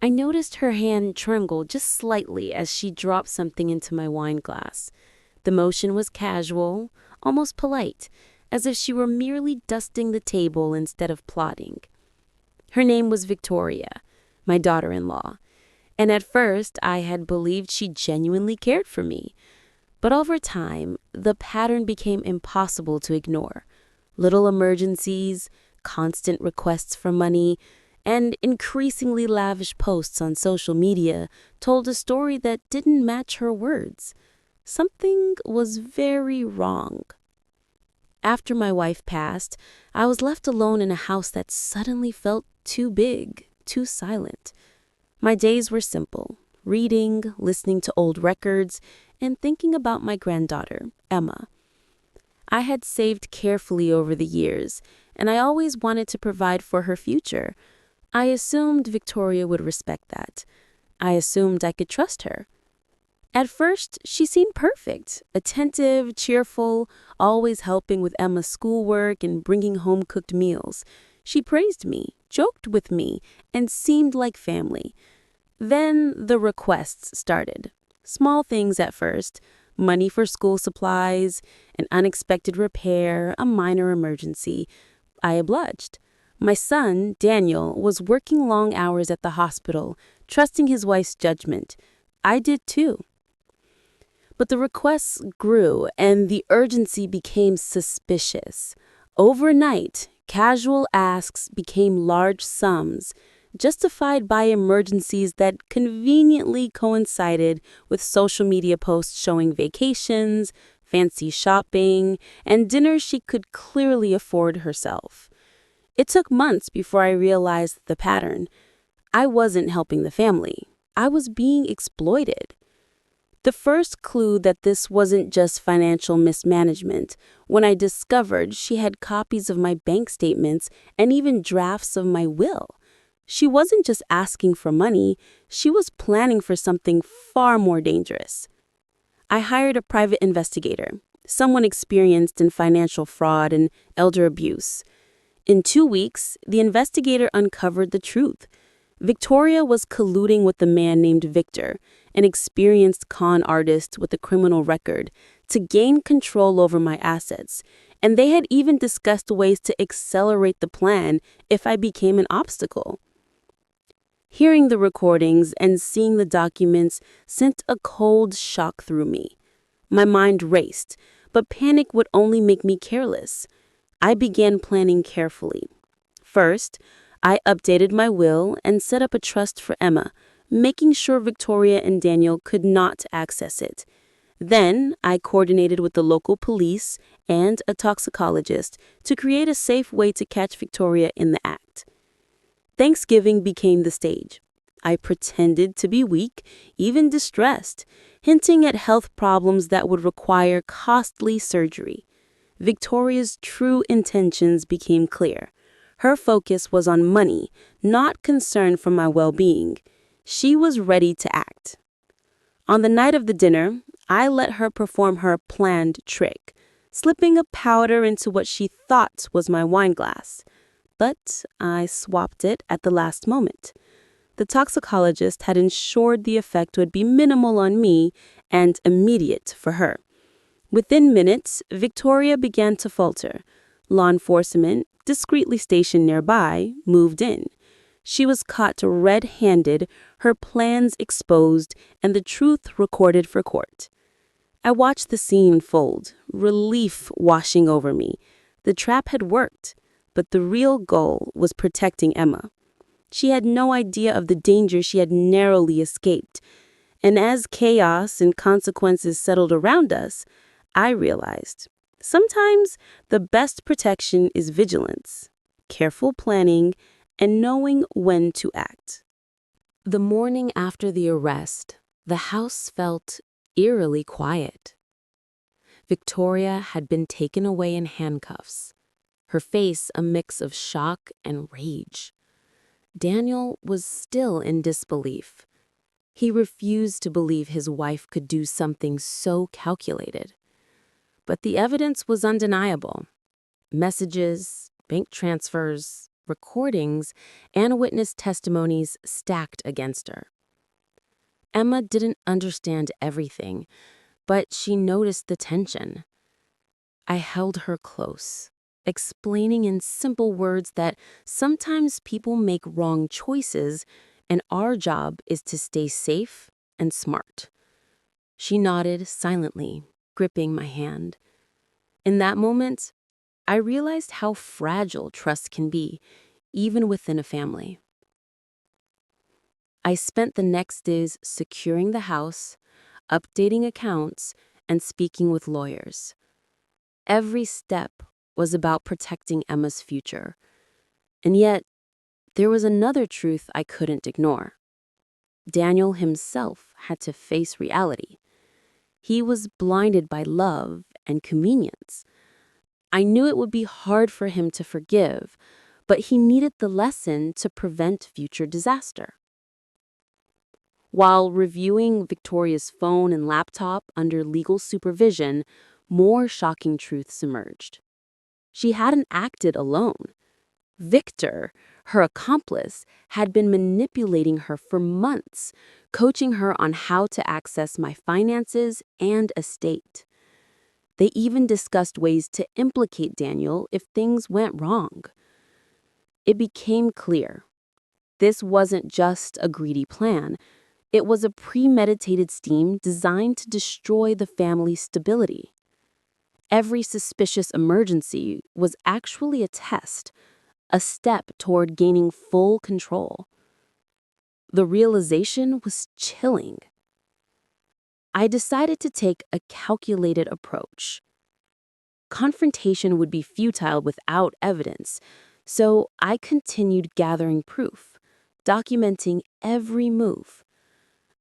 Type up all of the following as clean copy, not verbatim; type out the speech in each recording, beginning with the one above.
I noticed her hand tremble just slightly as she dropped something into my wine glass. The motion was casual, almost polite, as if she were merely dusting the table instead of plotting. Her name was Victoria, my daughter-in-law, and at first I had believed she genuinely cared for me. But over time, the pattern became impossible to ignore. Little emergencies, constant requests for money, and increasingly lavish posts on social media told a story that didn't match her words. Something was very wrong. After my wife passed, I was left alone in a house that suddenly felt too big, too silent. My days were simple: reading, listening to old records, and thinking about my granddaughter, Emma. I had saved carefully over the years, and I always wanted to provide for her future. I assumed Victoria would respect that. I assumed I could trust her. At first, she seemed perfect, attentive, cheerful, always helping with Emma's schoolwork and bringing home-cooked meals. She praised me, joked with me, and seemed like family. Then the requests started. Small things at first: money for school supplies, an unexpected repair, a minor emergency. I obliged. My son, Daniel, was working long hours at the hospital, trusting his wife's judgment. I did too. But the requests grew, and the urgency became suspicious. Overnight, casual asks became large sums, justified by emergencies that conveniently coincided with social media posts showing vacations, fancy shopping, and dinners she could clearly afford herself. It took months before I realized the pattern. I wasn't helping the family. I was being exploited. The first clue that this wasn't just financial mismanagement when I discovered she had copies of my bank statements and even drafts of my will. She wasn't just asking for money, she was planning for something far more dangerous. I hired a private investigator, someone experienced in financial fraud and elder abuse. In 2 weeks, the investigator uncovered the truth. Victoria was colluding with a man named Victor, an experienced con artist with a criminal record, to gain control over my assets, and they had even discussed ways to accelerate the plan if I became an obstacle. Hearing the recordings and seeing the documents sent a cold shock through me. My mind raced, but panic would only make me careless. I began planning carefully. First, I updated my will and set up a trust for Emma, making sure Victoria and Daniel could not access it. Then, I coordinated with the local police and a toxicologist to create a safe way to catch Victoria in the act. Thanksgiving became the stage. I pretended to be weak, even distressed, hinting at health problems that would require costly surgery. Victoria's true intentions became clear. Her focus was on money, not concern for my well-being. She was ready to act. On the night of the dinner, I let her perform her planned trick, slipping a powder into what she thought was my wine glass. But I swapped it at the last moment. The toxicologist had ensured the effect would be minimal on me and immediate for her. Within minutes, Victoria began to falter. Law enforcement, discreetly stationed nearby, moved in. She was caught red-handed, her plans exposed, and the truth recorded for court. I watched the scene unfold, relief washing over me. The trap had worked, but the real goal was protecting Emma. She had no idea of the danger she had narrowly escaped. And as chaos and consequences settled around us, I realized sometimes the best protection is vigilance, careful planning, and knowing when to act. The morning after the arrest, the house felt eerily quiet. Victoria had been taken away in handcuffs, her face a mix of shock and rage. Daniel was still in disbelief. He refused to believe his wife could do something so calculated. But the evidence was undeniable. Messages, bank transfers, recordings, and witness testimonies stacked against her. Emma didn't understand everything, but she noticed the tension. I held her close, explaining in simple words that sometimes people make wrong choices, and our job is to stay safe and smart. She nodded silently, gripping my hand. In that moment, I realized how fragile trust can be, even within a family. I spent the next days securing the house, updating accounts, and speaking with lawyers. Every step was about protecting Emma's future. And yet, there was another truth I couldn't ignore. Daniel himself had to face reality. He was blinded by love and convenience. I knew it would be hard for him to forgive, but he needed the lesson to prevent future disaster. While reviewing Victoria's phone and laptop under legal supervision, more shocking truths emerged. She hadn't acted alone. Victor, her accomplice, had been manipulating her for months, coaching her on how to access my finances and estate. They even discussed ways to implicate Daniel if things went wrong. It became clear. This wasn't just a greedy plan. It was a premeditated scheme designed to destroy the family's stability. Every suspicious emergency was actually a test, a step toward gaining full control. The realization was chilling. I decided to take a calculated approach. Confrontation would be futile without evidence, so I continued gathering proof, documenting every move.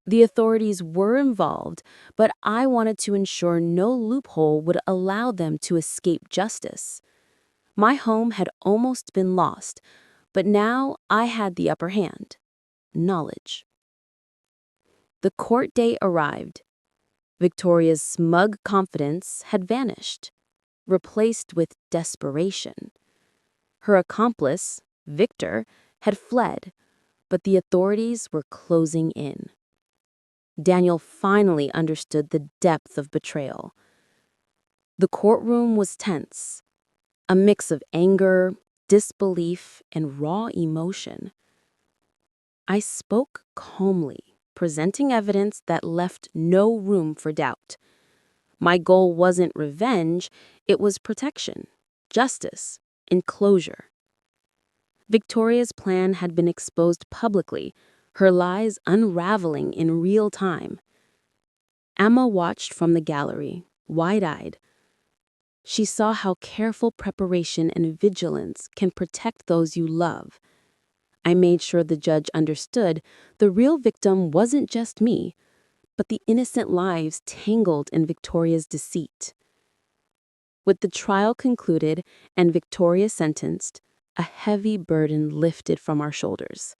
The authorities were involved, but I wanted to ensure no loophole would allow them to escape justice. My home had almost been lost, but now I had the upper hand. Knowledge. The court day arrived. Victoria's smug confidence had vanished, replaced with desperation. Her accomplice, Victor, had fled, but the authorities were closing in. Daniel finally understood the depth of betrayal. The courtroom was tense, a mix of anger, disbelief, and raw emotion. I spoke calmly, presenting evidence that left no room for doubt. My goal wasn't revenge, it was protection, justice, and closure. Victoria's plan had been exposed publicly, her lies unraveling in real time. Emma watched from the gallery, wide-eyed. She saw how careful preparation and vigilance can protect those you love. I made sure the judge understood the real victim wasn't just me, but the innocent lives tangled in Victoria's deceit. With the trial concluded and Victoria sentenced, a heavy burden lifted from our shoulders.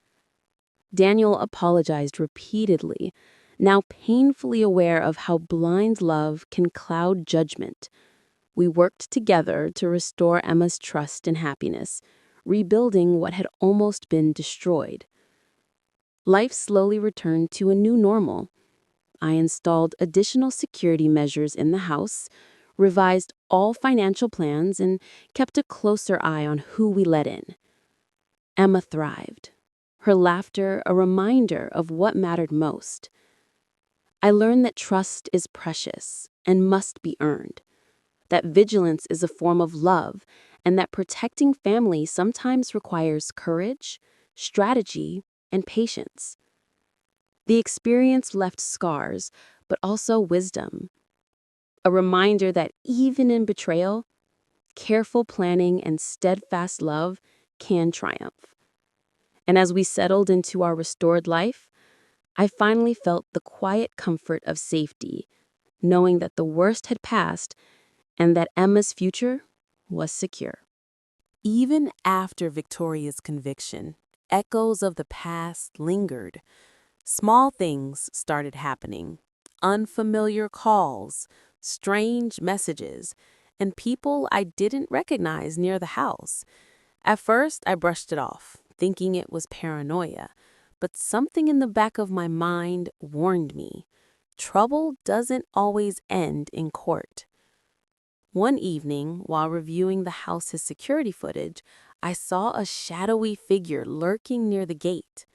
Daniel apologized repeatedly, now painfully aware of how blind love can cloud judgment. We worked together to restore Emma's trust and happiness, rebuilding what had almost been destroyed. Life slowly returned to a new normal. I installed additional security measures in the house, revised all financial plans, and kept a closer eye on who we let in. Emma thrived, her laughter a reminder of what mattered most. I learned that trust is precious and must be earned, that vigilance is a form of love, and that protecting family sometimes requires courage, strategy, and patience. The experience left scars, but also wisdom. A reminder that even in betrayal, careful planning and steadfast love can triumph. And as we settled into our restored life, I finally felt the quiet comfort of safety, knowing that the worst had passed and that Emma's future was secure. Even after Victoria's conviction, echoes of the past lingered. Small things started happening. Unfamiliar calls, strange messages, and people I didn't recognize near the house. At first, I brushed it off, thinking it was paranoia, but something in the back of my mind warned me. Trouble doesn't always end in court. One evening, while reviewing the house's security footage, I saw a shadowy figure lurking near the gate.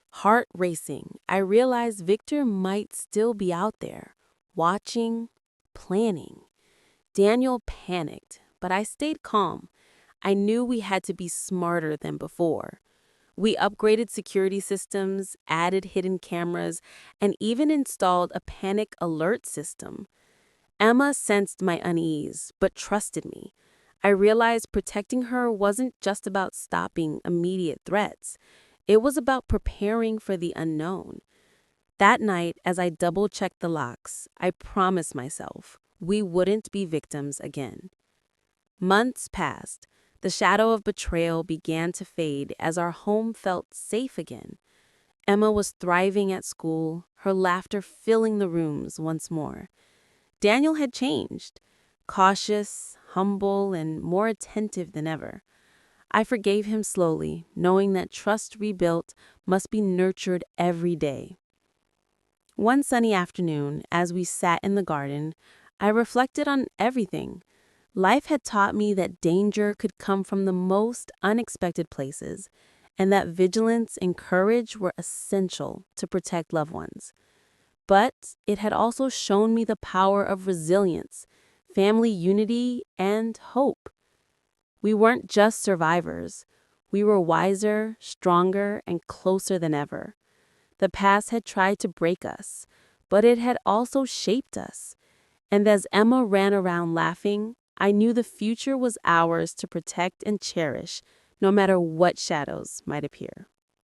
Heart racing, I realized Victor might still be out there, watching, planning. Daniel panicked, but I stayed calm. I knew we had to be smarter than before. We upgraded security systems, added hidden cameras, and even installed a panic alert system. Emma sensed my unease, but trusted me. I realized protecting her wasn't just about stopping immediate threats. It was about preparing for the unknown. That night, as I double-checked the locks, I promised myself we wouldn't be victims again. Months passed. The shadow of betrayal began to fade as our home felt safe again. Emma was thriving at school, her laughter filling the rooms once more. Daniel had changed, cautious, humble, and more attentive than ever. I forgave him slowly, knowing that trust rebuilt must be nurtured every day. One sunny afternoon, as we sat in the garden, I reflected on everything. Life had taught me that danger could come from the most unexpected places, and that vigilance and courage were essential to protect loved ones. But it had also shown me the power of resilience, family unity, and hope. We weren't just survivors. We were wiser, stronger, and closer than ever. The past had tried to break us, but it had also shaped us. And as Emma ran around laughing, I knew the future was ours to protect and cherish, no matter what shadows might appear.